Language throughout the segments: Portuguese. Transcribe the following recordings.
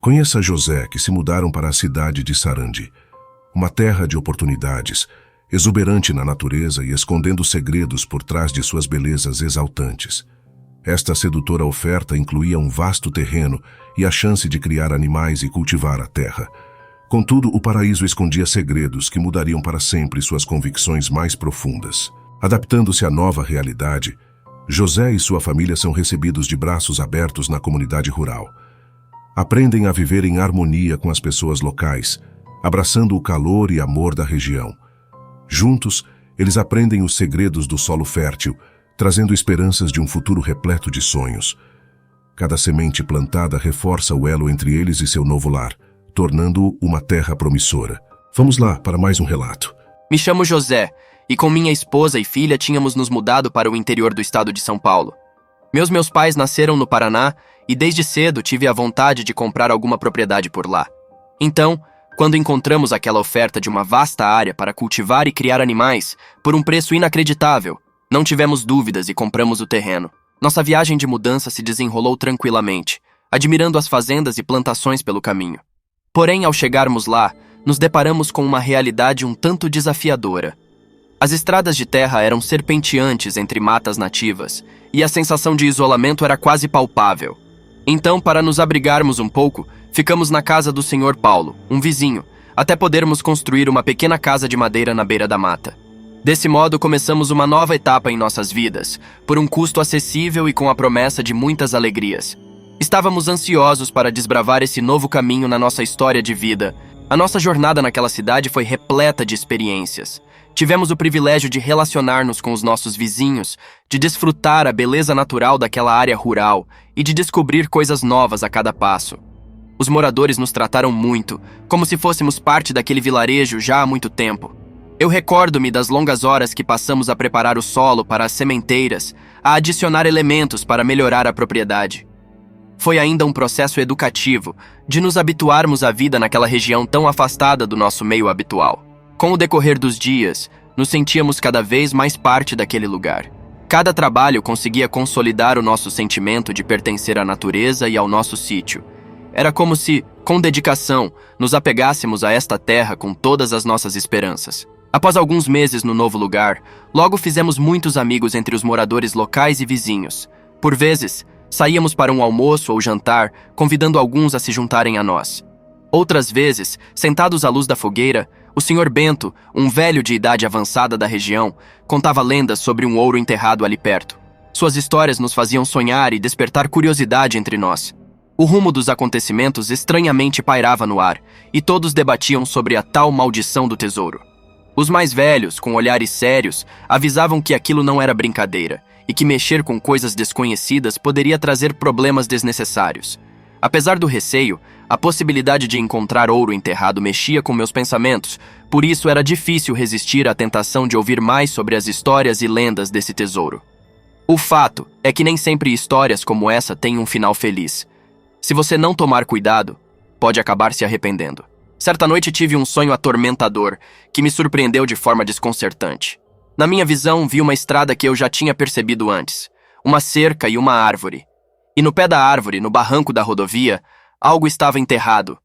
Conheça José, que se mudaram para a cidade de Sarandi, uma terra de oportunidades, exuberante na natureza e escondendo segredos por trás de suas belezas exaltantes. Esta sedutora oferta incluía um vasto terreno e a chance de criar animais e cultivar a terra. Contudo, o paraíso escondia segredos que mudariam para sempre suas convicções mais profundas. Adaptando-se à nova realidade, José e sua família são recebidos de braços abertos na comunidade rural. Aprendem a viver em harmonia com as pessoas locais, abraçando o calor e amor da região. Juntos, eles aprendem os segredos do solo fértil, trazendo esperanças de um futuro repleto de sonhos. Cada semente plantada reforça o elo entre eles e seu novo lar, tornando-o uma terra promissora. Vamos lá para mais um relato. Me chamo José, e com minha esposa e filha tínhamos nos mudado para o interior do estado de São Paulo. Meus pais nasceram no Paraná e desde cedo tive a vontade de comprar alguma propriedade por lá. Então, quando encontramos aquela oferta de uma vasta área para cultivar e criar animais por um preço inacreditável, não tivemos dúvidas e compramos o terreno. Nossa viagem de mudança se desenrolou tranquilamente, admirando as fazendas e plantações pelo caminho. Porém, ao chegarmos lá, nos deparamos com uma realidade um tanto desafiadora. As estradas de terra eram serpenteantes entre matas nativas, e a sensação de isolamento era quase palpável. Então, para nos abrigarmos um pouco, ficamos na casa do Sr. Paulo, um vizinho, até podermos construir uma pequena casa de madeira na beira da mata. Desse modo, começamos uma nova etapa em nossas vidas, por um custo acessível e com a promessa de muitas alegrias. Estávamos ansiosos para desbravar esse novo caminho na nossa história de vida. A nossa jornada naquela cidade foi repleta de experiências. Tivemos o privilégio de relacionar-nos com os nossos vizinhos, de desfrutar a beleza natural daquela área rural e de descobrir coisas novas a cada passo. Os moradores nos trataram muito, como se fôssemos parte daquele vilarejo já há muito tempo. Eu recordo-me das longas horas que passamos a preparar o solo para as sementeiras, a adicionar elementos para melhorar a propriedade. Foi ainda um processo educativo, de nos habituarmos à vida naquela região tão afastada do nosso meio habitual. Com o decorrer dos dias, nos sentíamos cada vez mais parte daquele lugar. Cada trabalho conseguia consolidar o nosso sentimento de pertencer à natureza e ao nosso sítio. Era como se, com dedicação, nos apegássemos a esta terra com todas as nossas esperanças. Após alguns meses no novo lugar, logo fizemos muitos amigos entre os moradores locais e vizinhos. Por vezes, saíamos para um almoço ou jantar, convidando alguns a se juntarem a nós. Outras vezes, sentados à luz da fogueira, o Sr. Bento, um velho de idade avançada da região, contava lendas sobre um ouro enterrado ali perto. Suas histórias nos faziam sonhar e despertar curiosidade entre nós. O rumo dos acontecimentos estranhamente pairava no ar, e todos debatiam sobre a tal maldição do tesouro. Os mais velhos, com olhares sérios, avisavam que aquilo não era brincadeira, e que mexer com coisas desconhecidas poderia trazer problemas desnecessários. Apesar do receio, a possibilidade de encontrar ouro enterrado mexia com meus pensamentos, por isso era difícil resistir à tentação de ouvir mais sobre as histórias e lendas desse tesouro. O fato é que nem sempre histórias como essa têm um final feliz. Se você não tomar cuidado, pode acabar se arrependendo. Certa noite tive um sonho atormentador, que me surpreendeu de forma desconcertante. Na minha visão, vi uma estrada que eu já tinha percebido antes, uma cerca e uma árvore. E no pé da árvore, no barranco da rodovia, algo estava enterrado.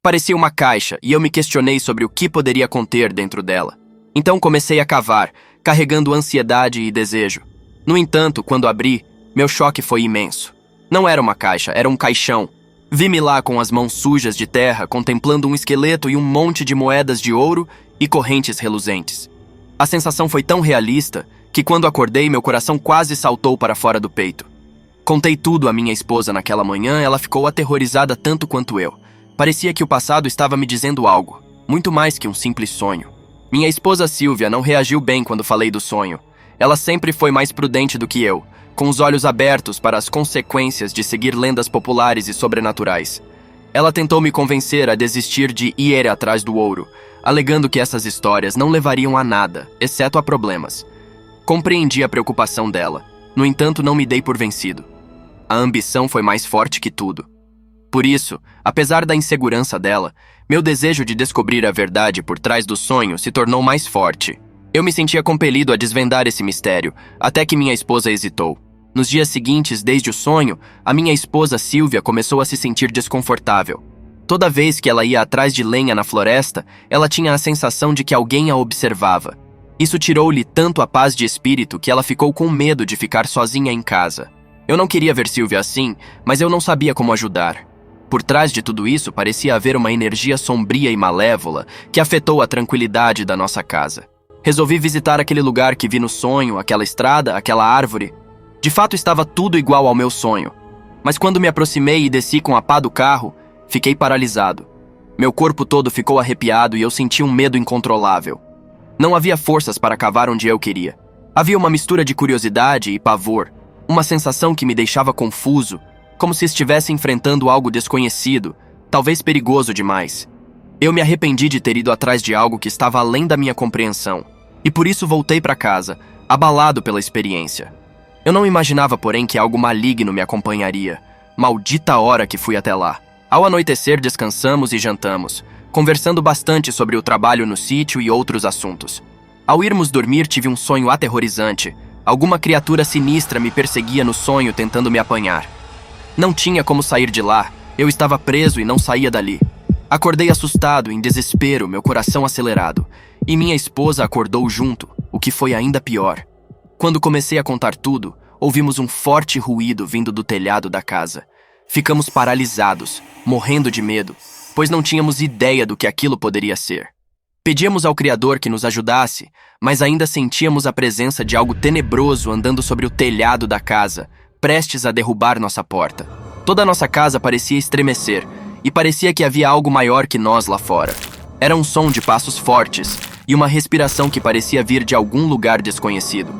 Parecia uma caixa, e eu me questionei sobre o que poderia conter dentro dela. Então comecei a cavar, carregando ansiedade e desejo. No entanto, quando abri, meu choque foi imenso. Não era uma caixa, era um caixão. Vi-me lá com as mãos sujas de terra, contemplando um esqueleto e um monte de moedas de ouro e correntes reluzentes. A sensação foi tão realista que quando acordei, meu coração quase saltou para fora do peito. Contei tudo à minha esposa naquela manhã, ela ficou aterrorizada tanto quanto eu. Parecia que o passado estava me dizendo algo, muito mais que um simples sonho. Minha esposa Silvia não reagiu bem quando falei do sonho. Ela sempre foi mais prudente do que eu, com os olhos abertos para as consequências de seguir lendas populares e sobrenaturais. Ela tentou me convencer a desistir de ir atrás do ouro, alegando que essas histórias não levariam a nada, exceto a problemas. Compreendi a preocupação dela, no entanto não me dei por vencido. A ambição foi mais forte que tudo. Por isso, apesar da insegurança dela, meu desejo de descobrir a verdade por trás do sonho se tornou mais forte. Eu me sentia compelido a desvendar esse mistério, até que minha esposa hesitou. Nos dias seguintes, desde o sonho, a minha esposa Silvia começou a se sentir desconfortável. Toda vez que ela ia atrás de lenha na floresta, ela tinha a sensação de que alguém a observava. Isso tirou-lhe tanto a paz de espírito que ela ficou com medo de ficar sozinha em casa. Eu não queria ver Sylvia assim, mas eu não sabia como ajudar. Por trás de tudo isso parecia haver uma energia sombria e malévola que afetou a tranquilidade da nossa casa. Resolvi visitar aquele lugar que vi no sonho, aquela estrada, aquela árvore. De fato estava tudo igual ao meu sonho. Mas quando me aproximei e desci com a pá do carro, fiquei paralisado. Meu corpo todo ficou arrepiado e eu senti um medo incontrolável. Não havia forças para cavar onde eu queria. Havia uma mistura de curiosidade e pavor, uma sensação que me deixava confuso, como se estivesse enfrentando algo desconhecido, talvez perigoso demais. Eu me arrependi de ter ido atrás de algo que estava além da minha compreensão, e por isso voltei para casa, abalado pela experiência. Eu não imaginava, porém, que algo maligno me acompanharia. Maldita hora que fui até lá. Ao anoitecer, descansamos e jantamos, conversando bastante sobre o trabalho no sítio e outros assuntos. Ao irmos dormir, tive um sonho aterrorizante. Alguma criatura sinistra me perseguia no sonho, tentando me apanhar. Não tinha como sair de lá. Eu estava preso e não saía dali. Acordei assustado, em desespero, meu coração acelerado. E minha esposa acordou junto, o que foi ainda pior. Quando comecei a contar tudo, ouvimos um forte ruído vindo do telhado da casa. Ficamos paralisados, morrendo de medo, pois não tínhamos ideia do que aquilo poderia ser. Pedíamos ao Criador que nos ajudasse, mas ainda sentíamos a presença de algo tenebroso andando sobre o telhado da casa, prestes a derrubar nossa porta. Toda a nossa casa parecia estremecer, e parecia que havia algo maior que nós lá fora. Era um som de passos fortes, e uma respiração que parecia vir de algum lugar desconhecido.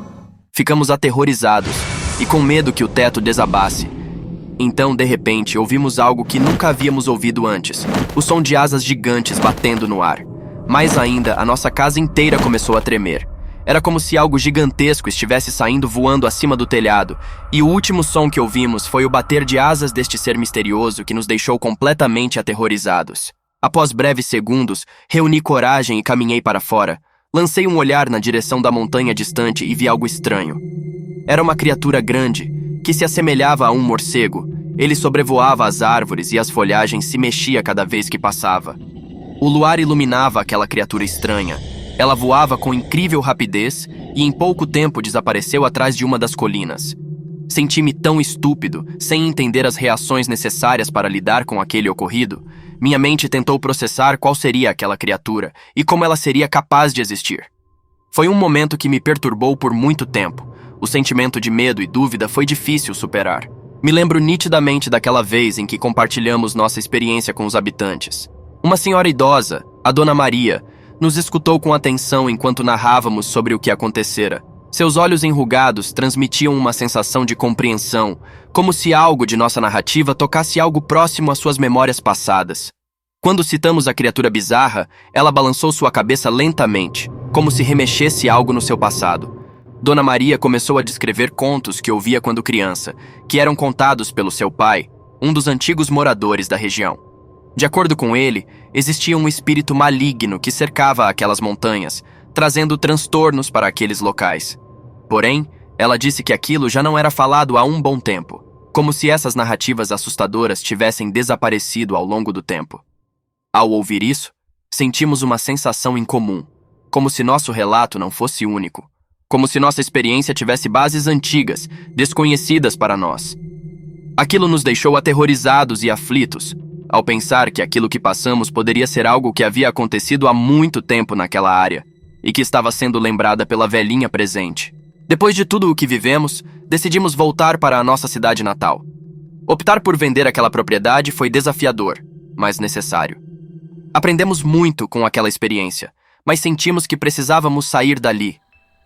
Ficamos aterrorizados, e com medo que o teto desabasse. Então, de repente, ouvimos algo que nunca havíamos ouvido antes, o som de asas gigantes batendo no ar. Mais ainda, a nossa casa inteira começou a tremer. Era como se algo gigantesco estivesse saindo voando acima do telhado, e o último som que ouvimos foi o bater de asas deste ser misterioso que nos deixou completamente aterrorizados. Após breves segundos, reuni coragem e caminhei para fora. Lancei um olhar na direção da montanha distante e vi algo estranho. Era uma criatura grande, que se assemelhava a um morcego. Ele sobrevoava as árvores e as folhagens se mexia cada vez que passava. O luar iluminava aquela criatura estranha. Ela voava com incrível rapidez e em pouco tempo desapareceu atrás de uma das colinas. Senti-me tão estúpido, sem entender as reações necessárias para lidar com aquele ocorrido. Minha mente tentou processar qual seria aquela criatura e como ela seria capaz de existir. Foi um momento que me perturbou por muito tempo. O sentimento de medo e dúvida foi difícil superar. Me lembro nitidamente daquela vez em que compartilhamos nossa experiência com os habitantes. Uma senhora idosa, a Dona Maria, nos escutou com atenção enquanto narrávamos sobre o que acontecera. Seus olhos enrugados transmitiam uma sensação de compreensão, como se algo de nossa narrativa tocasse algo próximo às suas memórias passadas. Quando citamos a criatura bizarra, ela balançou sua cabeça lentamente, como se remexesse algo no seu passado. Dona Maria começou a descrever contos que ouvia quando criança, que eram contados pelo seu pai, um dos antigos moradores da região. De acordo com ele, existia um espírito maligno que cercava aquelas montanhas, trazendo transtornos para aqueles locais. Porém, ela disse que aquilo já não era falado há um bom tempo, como se essas narrativas assustadoras tivessem desaparecido ao longo do tempo. Ao ouvir isso, sentimos uma sensação incomum, como se nosso relato não fosse único, como se nossa experiência tivesse bases antigas, desconhecidas para nós. Aquilo nos deixou aterrorizados e aflitos, ao pensar que aquilo que passamos poderia ser algo que havia acontecido há muito tempo naquela área, e que estava sendo lembrada pela velhinha presente. Depois de tudo o que vivemos, decidimos voltar para a nossa cidade natal. Optar por vender aquela propriedade foi desafiador, mas necessário. Aprendemos muito com aquela experiência, mas sentimos que precisávamos sair dali.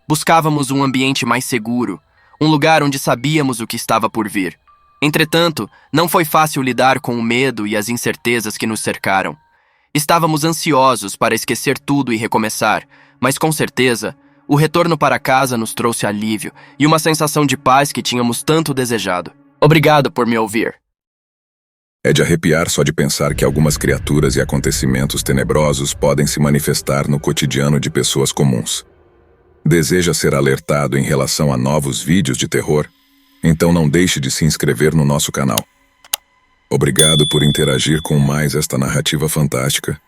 Buscávamos um ambiente mais seguro, um lugar onde sabíamos o que estava por vir. Entretanto, não foi fácil lidar com o medo e as incertezas que nos cercaram. Estávamos ansiosos para esquecer tudo e recomeçar, mas com certeza, o retorno para casa nos trouxe alívio e uma sensação de paz que tínhamos tanto desejado. Obrigado por me ouvir. É de arrepiar só de pensar que algumas criaturas e acontecimentos tenebrosos podem se manifestar no cotidiano de pessoas comuns. Deseja ser alertado em relação a novos vídeos de terror? Então não deixe de se inscrever no nosso canal. Obrigado por interagir com mais esta narrativa fantástica.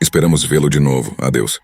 Esperamos vê-lo de novo. Adeus.